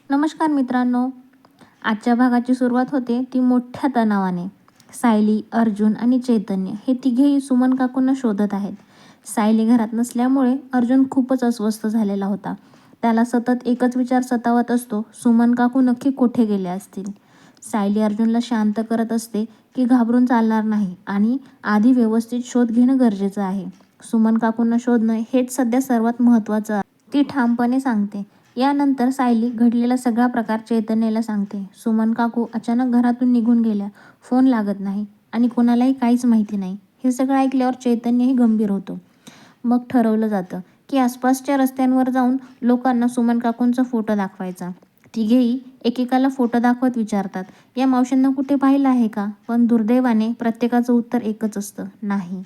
नमस्कार मित्रांनो. आजच्या भागाची सुरुवात होते ती मोठ्या तणावाने. सायली, अर्जुन आणि चैतन्य हे तिघेही सुमन काकूंना शोधत आहेत. सायली घरात नसल्यामुळे अर्जुन खूपच अस्वस्थ झालेला होता. त्याला सतत एकच विचार सतावत असतो, सुमन काकू नक्की कुठे गेले असतील. सायली अर्जुनला शांत करत असते की घाबरून चालणार नाही आणि आधी व्यवस्थित शोध घेणं गरजेचं आहे. सुमन काकूंना शोधणं हेच सध्या सर्वात महत्त्वाचं आहे, ती ठामपणे सांगते. यानंतर सायली घडलेला सगळा प्रकार चैतन्याला सांगते. सुमन काकू अचानक घरातून निघून गेल्या, फोन लागत नाही आणि कोणालाही काहीच माहिती नाही. हे सगळं ऐकल्यावर चैतन्यही गंभीर होतो. मग ठरवलं जातं की आसपासच्या रस्त्यांवर जाऊन लोकांना सुमन काकूंचा फोटो दाखवायचा. तिघेही एकेकाला फोटो दाखवत विचारतात, या मावशींना कुठे पाहिलं आहे का? पण दुर्दैवाने प्रत्येकाचं उत्तर एकच असतं, नाही.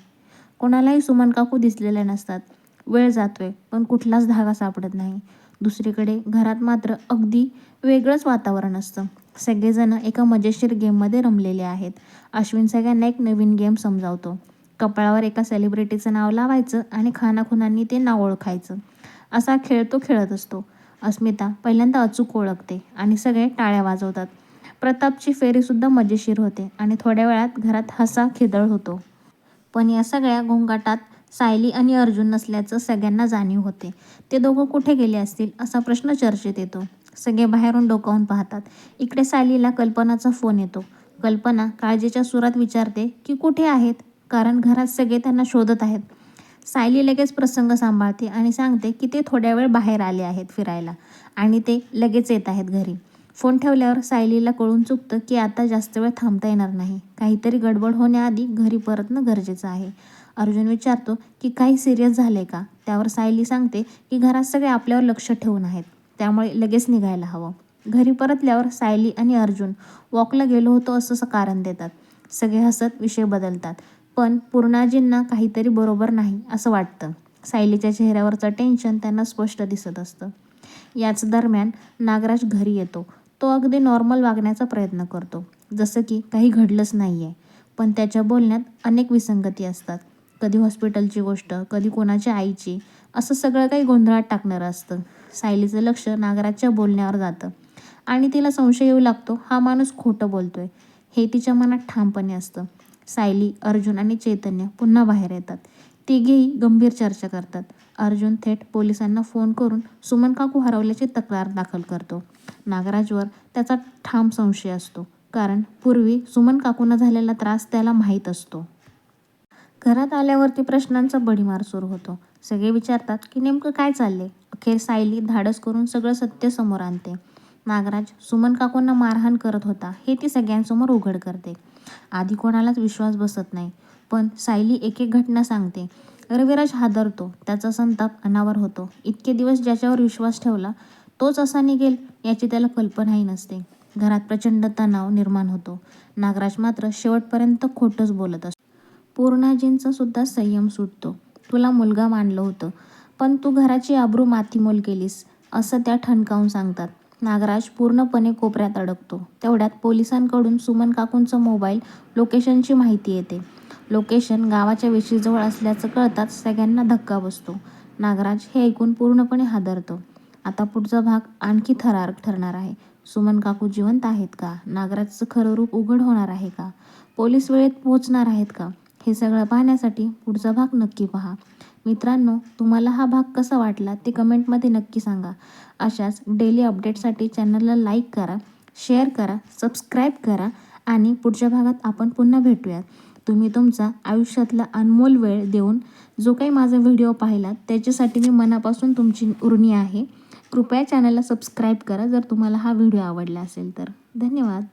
कोणालाही सुमन काकू दिसलेल्या नसतात. वेळ जातोय पण कुठलाच धागा सापडत नाही. दुसरीकडे घरात मात्र अगदी वेगळंच वातावरण असतं. सगळेजण एका मजेशीर गेममध्ये रमलेले आहेत. अश्विन सगळ्यांना एक नवीन गेम समजावतो. कपाळावर एका सेलिब्रिटीचं नाव लावायचं आणि खाणाखुणांनी ते नाव ओळखायचं. असा खेळ तो खेळत असतो. अस्मिता पहिल्यांदा अचूक ओळखते आणि सगळे टाळ्या वाजवतात. प्रतापची फेरीसुद्धा मजेशीर होते आणि थोड्या वेळात घरात हसा खिदळ होतो. पण या सगळ्या गोंगाटात सायली आणि अर्जुन नसल्याचं सगळ्यांना जाणीव होते. ते दोघं कुठे गेले असतील असा प्रश्न चर्चेत येतो. सगळे बाहेरून डोकावून पाहतात. इकडे सायलीला कल्पनाचा फोन येतो. कल्पना काळजीच्या सुरात विचारते की कुठे आहेत, कारण घरात सगळे त्यांना शोधत आहेत. सायली लगेच प्रसंग सांभाळते आणि सांगते की ते थोड्या वेळ बाहेर आले आहेत फिरायला आणि ते लगेच येत आहेत घरी. फोन ठेवल्यावर सायलीला कळून चुकतं की आता जास्त वेळ थांबता येणार नाही. काहीतरी गडबड होण्याआधी घरी परतणं गरजेचं आहे. अर्जुन विचारतो की काही सिरियस झालंय का? त्यावर सायली सांगते की घरात सगळे आपल्यावर लक्ष ठेवून आहेत, त्यामुळे लगेच निघायला हवं. घरी परतल्यावर सायली आणि अर्जुन वॉकला गेलो होतो असं कारण देतात. सगळे हसत विषय बदलतात. पण पूर्णाजींना काहीतरी बरोबर नाही असं वाटतं. सायलीच्या चेहऱ्यावरचं टेन्शन त्यांना स्पष्ट दिसत असतं. याच दरम्यान नागराज घरी येतो. तो अगदी नॉर्मल वागण्याचा प्रयत्न करतो, जसं की काही घडलंच नाही आहे. पण त्याच्या बोलण्यात अनेक विसंगती असतात. कधी हॉस्पिटलची गोष्ट, कधी कोणाच्या आईची, असं सगळं काही गोंधळात टाकणारं असतं. सायलीचं लक्ष नागराजच्या बोलण्यावर जातं आणि तिला संशय येऊ लागतो, हा माणूस खोटं बोलतोय हे तिच्या मनात ठामपणे असतं. सायली, अर्जुन आणि चैतन्य पुन्हा बाहेर येतात. तिघेही गंभीर चर्चा करतात. अर्जुन थेट पोलिसांना फोन करून सुमन काकू हरवल्याची तक्रार दाखल करतो. नागराजवर त्याचा ठाम संशय असतो, कारण पूर्वी सुमन काकूंना झालेला त्रास त्याला माहीत असतो. घरात आल्यावरती प्रश्नांचा भडीमार सुरू होतो. सगळे विचारतात की नेमकं काय चाललंय. अखेर सायली धाडस करून सगळं सत्य समोर आणते. नागराज सुमन काकूंना मारहाण करत होता हे ती सगळ्यांसमोर उघड करते. आधी कोणालाच विश्वास बसत नाही, पण सायली एक एक घटना सांगते. रविराज हादरतो, त्याचा संताप अनावर होतो. इतके दिवस ज्याच्यावर विश्वास ठेवला तोच असा निघेल याची त्याला कल्पनाही नसते. घरात प्रचंड तणाव निर्माण होतो. नागराज मात्र शेवटपर्यंत खोटंच बोलत असतो. पूर्णाजींचा सुद्धा संयम सुटतो. तुला मुलगा मानलं होतं, पण तू घराची आबरू मातीमोल केलीस असं त्या ठणकावून सांगतात. नागराज पूर्णपणे कोपऱ्यात अडकतो. तेवढ्यात पोलिसांकडून सुमन काकूंचं मोबाईल लोकेशनची माहिती येते. लोकेशन गावाच्या वेशीजवळ असल्याचं कळताच सगळ्यांना धक्का बसतो. नागराज हे ऐकून पूर्णपणे हादरतो. आता पुढचा भाग आणखी थरारक ठरणार आहे. सुमन काकू जिवंत आहेत का? नागराजचं खरं रूप उघड होणार आहे का? पोलीस वेळेत पोहोचणार आहेत का? हे सगळं पाहण्यासाठी पुढचा भाग नक्की पहा. मित्रांनो, तुम्हाला हा भाग कसा वाटला ते कमेंटमध्ये नक्की सांगा. अशाच डेली अपडेटसाठी चॅनलला लाईक करा, शेअर करा, सबस्क्राईब करा आणि पुढच्या भागात आपण पुन्हा भेटूयात. तुम्ही तुमचा आयुष्यातला अनमोल वेळ देऊन जो काही माझा व्हिडिओ पाहिलात त्याच्यासाठी मी मनापासून तुमची ऋणी आहे. कृपया चॅनलला सबस्क्राईब करा जर तुम्हाला हा व्हिडिओ आवडला असेल तर. धन्यवाद.